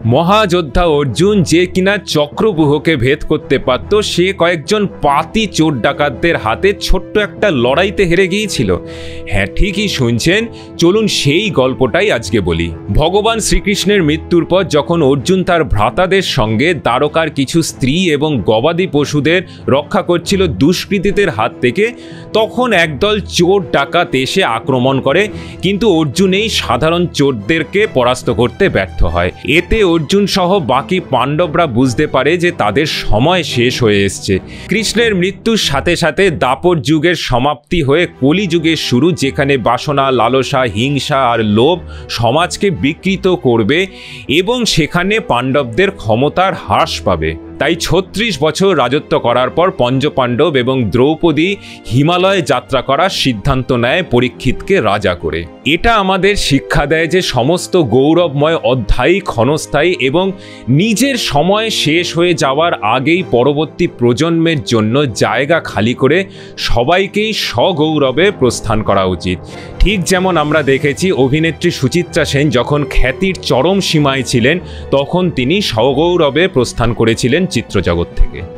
মহাযোদ্ধা অর্জুন যে কিনা চক্রব্যূহকে ভেদ করতে পারত, সে কয়েকজন পাতি চোর ডাকাতদের হাতে ছোট্ট একটা লড়াইতে হেরে গিয়েছিল। হ্যাঁ, ঠিকই শুনছেন, চলুন সেই গল্পটাই আজকে বলি। ভগবান শ্রীকৃষ্ণের মৃত্যুর পর যখন অর্জুন তার ভ্রাতাদের সঙ্গে দ্বারকার কিছু স্ত্রী এবং গবাদি পশুদের রক্ষা করছিল দুষ্কৃতীদের হাত থেকে, তখন একদল চোর ডাকাত এসে আক্রমণ করে, কিন্তু অর্জুন এই সাধারণ চোরদেরকে পরাস্ত করতে ব্যর্থ হয়। এতে অর্জুন সহ বাকি পাণ্ডবরা বুঝতে পারে যে তাদের সময় শেষ হয়ে এসছে। কৃষ্ণের মৃত্যুর সাথে সাথে দাপর যুগের সমাপ্তি হয়ে কলি যুগের শুরু, যেখানে বাসনা, লালসা, হিংসা আর লোভ সমাজকে বিকৃত করবে এবং সেখানে পাণ্ডবদের ক্ষমতার হ্রাস পাবে। তাই ৩৬ বছর রাজত্ব করার পর পঞ্চপাণ্ডব এবং দ্রৌপদী হিমালয়ে যাত্রা করার সিদ্ধান্ত নেয় পরীক্ষিতকে রাজা করে। এটা আমাদের শিক্ষা দেয় যে সমস্ত গৌরবময় অধ্যায় ক্ষণস্থায়ী এবং নিজের সময় শেষ হয়ে যাওয়ার আগেই পরবর্তী প্রজন্মের জন্য জায়গা খালি করে সবাইকেই সগৌরবে প্রস্থান করা উচিত। ঠিক যেমন আমরা দেখেছি অভিনেত্রী সুচিত্রা সেন যখন খ্যাতির চরম সীমায় ছিলেন, তখন তিনি সগৌরবে প্রস্থান করেছিলেন চিত্রজগৎ থেকে।